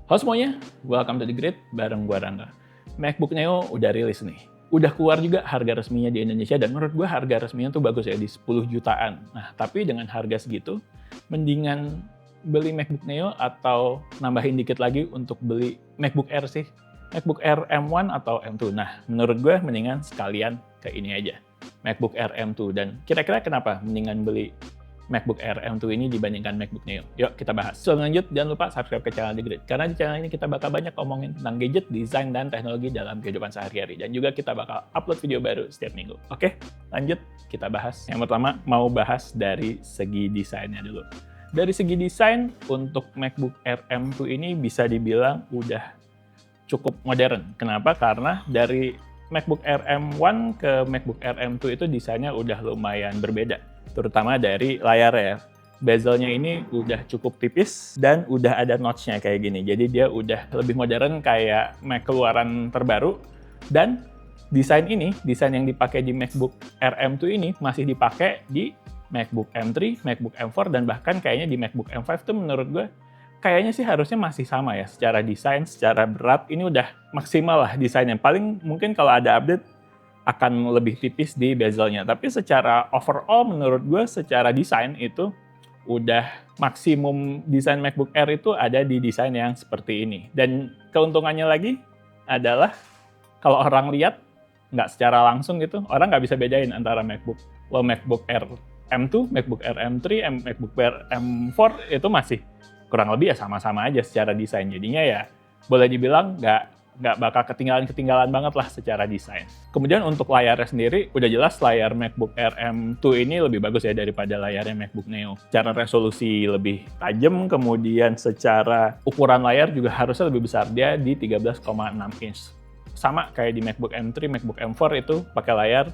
Halo semuanya, welcome to The Grid bareng gua Rangga. MacBook Neo udah rilis nih. Udah keluar juga harga resminya di Indonesia dan menurut gua harga resminya tuh bagus ya, di 10 jutaan. Nah, tapi dengan harga segitu, mendingan beli MacBook Neo atau nambahin dikit lagi untuk beli MacBook Air sih. MacBook Air M1 atau M2. Nah, menurut gua mendingan sekalian ke ini aja, MacBook Air M2. Dan kira-kira kenapa mendingan beli MacBook Air M2 ini dibandingkan MacBook Neo? Yuk kita bahas. Sebelum lanjut, jangan lupa subscribe ke channel The Grid. Karena di channel ini kita bakal banyak ngomongin tentang gadget, desain, dan teknologi dalam kehidupan sehari-hari. Dan juga kita bakal upload video baru setiap minggu. Oke, lanjut kita bahas. Yang pertama, mau bahas dari segi desainnya dulu. Dari segi desain, untuk MacBook Air M2 ini bisa dibilang udah cukup modern. Kenapa? Karena dari MacBook Air M1 ke MacBook Air M2 itu desainnya udah lumayan berbeda. Terutama dari layar ya. Bezelnya ini udah cukup tipis dan udah ada notch-nya kayak gini. Jadi dia udah lebih modern kayak Mac keluaran terbaru. Dan desain yang dipakai di MacBook Air M2 ini masih dipakai di MacBook M3, MacBook M4, dan bahkan kayaknya di MacBook M5 tuh menurut gue kayaknya sih harusnya masih sama ya. Secara desain, secara berat, ini udah maksimal lah desainnya. Paling mungkin kalau ada update akan lebih tipis di bezelnya. Tapi secara overall menurut gue secara desain itu udah maksimum desain MacBook Air itu ada di desain yang seperti ini. Dan keuntungannya lagi adalah kalau orang lihat nggak secara langsung gitu, orang nggak bisa bedain antara MacBook Air M2, MacBook Air M3, MacBook Air M4 itu masih kurang lebih ya sama-sama aja secara desain. Jadinya ya boleh dibilang nggak bakal ketinggalan banget lah secara desain. Kemudian untuk layarnya sendiri, udah jelas layar MacBook Air M2 ini lebih bagus ya daripada layarnya MacBook Neo. Secara resolusi lebih tajam, kemudian secara ukuran layar juga harusnya lebih besar. Dia di 13,6 inch. Sama kayak di MacBook M3, MacBook M4 itu pakai layar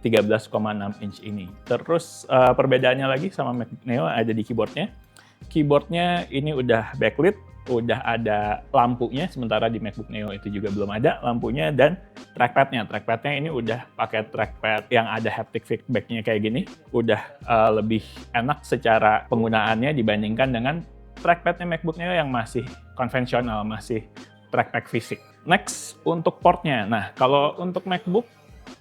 13,6 inch ini. Terus perbedaannya lagi sama MacBook Neo ada di keyboardnya. Keyboardnya ini udah backlit, udah ada lampunya, sementara di MacBook Neo itu juga belum ada lampunya, dan trackpadnya ini udah pakai trackpad yang ada haptic feedback-nya kayak gini, udah lebih enak secara penggunaannya dibandingkan dengan trackpadnya MacBook Neo yang masih konvensional, masih trackpad fisik. Next, untuk portnya. Nah, kalau untuk MacBook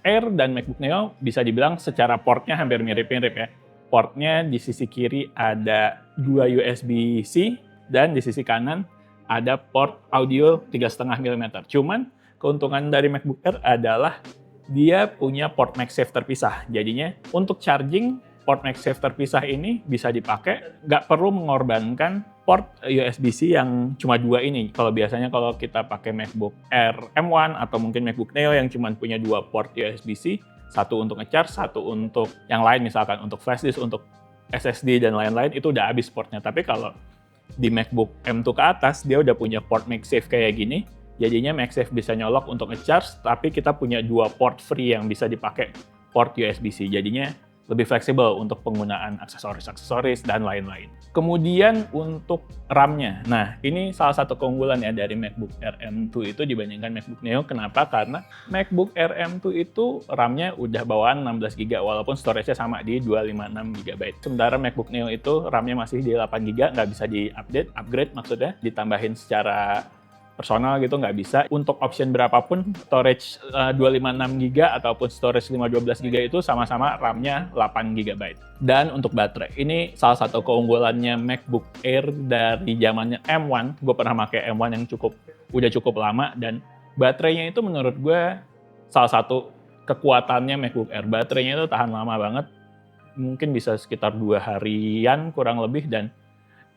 Air dan MacBook Neo bisa dibilang secara portnya hampir mirip-mirip ya. Portnya di sisi kiri ada 2 USB-C, dan di sisi kanan ada port audio 3,5 mm. Cuman keuntungan dari MacBook Air adalah dia punya port MagSafe terpisah. Jadinya untuk charging, port MagSafe terpisah ini bisa dipakai, nggak perlu mengorbankan port USB-C yang cuma 2 ini. Kalau biasanya kalau kita pakai MacBook Air M1 atau mungkin MacBook Neo yang cuma punya 2 port USB-C, satu untuk nge-charge, satu untuk yang lain, misalkan untuk flash disk, untuk SSD dan lain-lain, itu udah habis portnya. Tapi kalau di MacBook M2 ke atas, dia udah punya port MagSafe kayak gini, jadinya MagSafe bisa nyolok untuk nge-charge, tapi kita punya 2 port free yang bisa dipakai port USB-C, jadinya lebih fleksibel untuk penggunaan aksesoris dan lain-lain. Kemudian untuk RAM-nya, nah ini salah satu keunggulan ya dari MacBook Air M2 itu dibandingkan MacBook Neo. Kenapa? Karena MacBook Air M2 itu RAM-nya udah bawaan 16GB, walaupun storage-nya sama di 256GB. Sementara MacBook Neo itu RAM-nya masih di 8GB, nggak bisa upgrade maksudnya, ditambahin secara personal gitu nggak bisa. Untuk option berapapun, storage 256GB ataupun storage 512GB itu sama-sama RAM-nya 8GB. Dan untuk baterai, ini salah satu keunggulannya MacBook Air dari zamannya M1. Gue pernah pakai M1 yang udah cukup lama, dan baterainya itu menurut gue salah satu kekuatannya MacBook Air. Baterainya itu tahan lama banget, mungkin bisa sekitar 2 harian kurang lebih, dan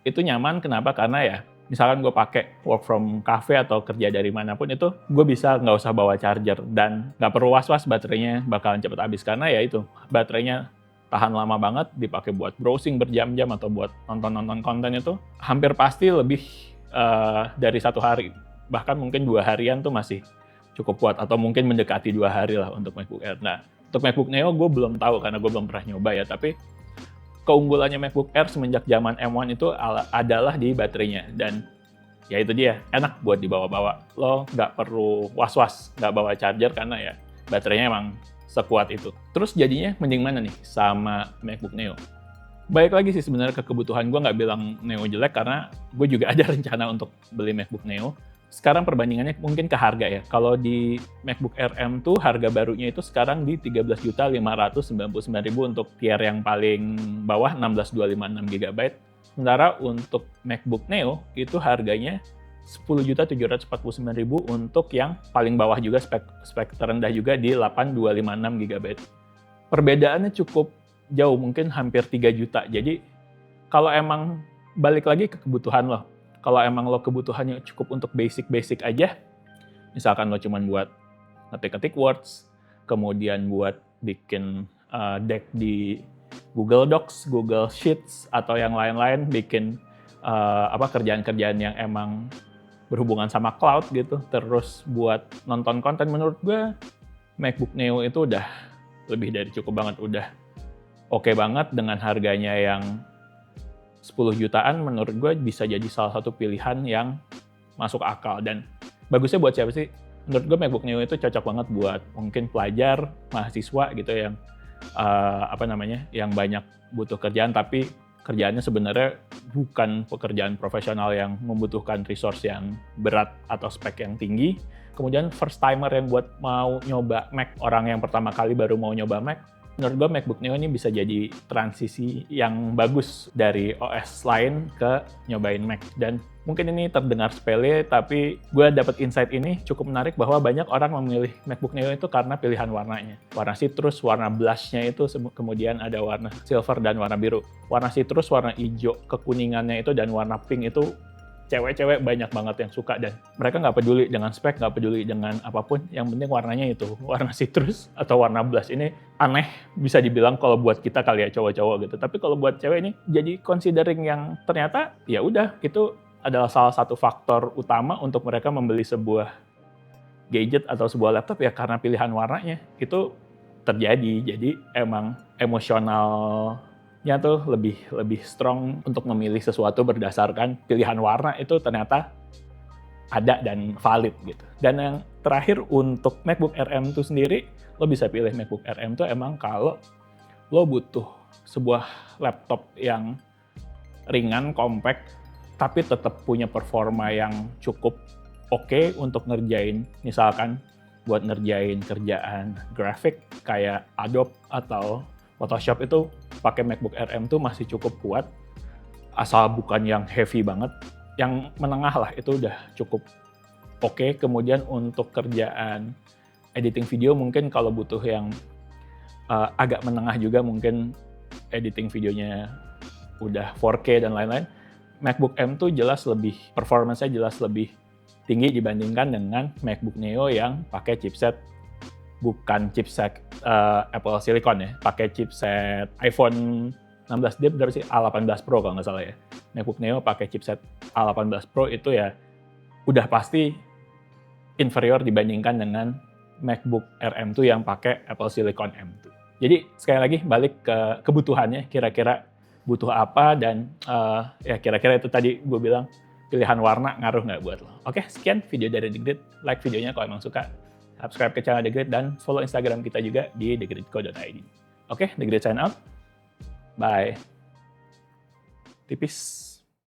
itu nyaman. Kenapa? Karena ya misalkan gue pakai work from cafe atau kerja dari manapun, itu gue bisa nggak usah bawa charger dan nggak perlu was-was baterainya bakalan cepet habis, karena ya itu baterainya tahan lama banget, dipakai buat browsing berjam-jam atau buat nonton konten itu hampir pasti lebih dari 1 hari, bahkan mungkin 2 harian tuh masih cukup kuat, atau mungkin mendekati 2 hari lah untuk MacBook Air. Nah, untuk MacBook Neo gue belum tahu karena gue belum pernah nyoba ya, tapi keunggulannya MacBook Air semenjak zaman M1 itu adalah di baterainya, dan ya itu dia, enak buat dibawa-bawa. Lo nggak perlu was-was nggak bawa charger karena ya baterainya emang sekuat itu. Terus jadinya mending mana nih sama MacBook Neo? Baik lagi sih sebenarnya ke kebutuhan, gue nggak bilang Neo jelek karena gue juga ada rencana untuk beli MacBook Neo. Sekarang perbandingannya mungkin ke harga ya. Kalau di MacBook RM tuh harga barunya itu sekarang di 13.599.000 untuk tier yang paling bawah 16.256 GB. Sementara untuk MacBook Neo itu harganya 10.749.000 untuk yang paling bawah juga spek terendah juga di 8.256 GB. Perbedaannya cukup jauh, mungkin hampir 3 juta. Jadi kalau emang balik lagi ke kebutuhan lo, kalau emang lo kebutuhannya cukup untuk basic-basic aja, misalkan lo cuma buat ngetik-ngetik words, kemudian buat bikin deck di Google Docs, Google Sheets, atau yang lain-lain, bikin kerjaan-kerjaan yang emang berhubungan sama cloud gitu, terus buat nonton konten, menurut gue MacBook Neo itu udah lebih dari cukup banget, udah oke banget dengan harganya yang 10 jutaan. Menurut gue bisa jadi salah satu pilihan yang masuk akal. Dan bagusnya buat siapa sih? Menurut gue MacBook Neo itu cocok banget buat mungkin pelajar, mahasiswa gitu yang yang banyak butuh kerjaan, tapi kerjaannya sebenarnya bukan pekerjaan profesional yang membutuhkan resource yang berat atau spek yang tinggi. Kemudian first timer yang buat mau nyoba Mac, orang yang pertama kali baru mau nyoba Mac, menurut gue MacBook Neo ini bisa jadi transisi yang bagus dari OS lain ke nyobain Mac. Dan mungkin ini terdengar sepele, tapi gue dapat insight ini cukup menarik bahwa banyak orang memilih MacBook Neo itu karena pilihan warnanya. Warna citrus, warna blush-nya itu, kemudian ada warna silver dan warna biru. Warna citrus, warna hijau, kekuningannya itu, dan warna pink itu cewek-cewek banyak banget yang suka, dan mereka nggak peduli dengan spek, nggak peduli dengan apapun, yang penting warnanya itu, warna citrus atau warna blush. Ini aneh bisa dibilang kalau buat kita kali ya cowok-cowok gitu, tapi kalau buat cewek ini jadi considering yang ternyata ya udah itu adalah salah satu faktor utama untuk mereka membeli sebuah gadget atau sebuah laptop ya, karena pilihan warnanya itu terjadi. Jadi emang emosionalnya tuh lebih strong untuk memilih sesuatu berdasarkan pilihan warna, itu ternyata ada dan valid gitu. Dan yang terakhir untuk MacBook RM itu sendiri, lo bisa pilih MacBook RM tuh emang kalau lo butuh sebuah laptop yang ringan, compact, tapi tetap punya performa yang cukup oke untuk ngerjain, misalkan buat ngerjain kerjaan grafik kayak Adobe atau Photoshop, itu pakai MacBook RM tuh masih cukup kuat, asal bukan yang heavy banget. Yang menengah lah itu udah cukup oke. Kemudian untuk kerjaan editing video mungkin kalau butuh yang agak menengah juga, mungkin editing videonya udah 4K dan lain-lain, MacBook M tuh jelas lebih, performance-nya jelas lebih tinggi dibandingkan dengan MacBook Neo yang pakai chipset, bukan chipset Apple Silicon ya, pakai chipset iPhone 16, dia berapa sih? A18 Pro kalau nggak salah ya. MacBook Neo pakai chipset A18 Pro, itu ya udah pasti inferior dibandingkan dengan MacBook RM2 yang pakai Apple Silicon M2. Jadi sekali lagi balik ke kebutuhannya, kira-kira butuh apa, dan ya kira-kira itu tadi gue bilang, pilihan warna ngaruh nggak buat lo. Oke, sekian video dari The Grid. Like videonya kalau emang suka, subscribe ke channel The Grid, dan follow Instagram kita juga di thegridco.id. Oke, The Grid sign out. Bye. Tipis.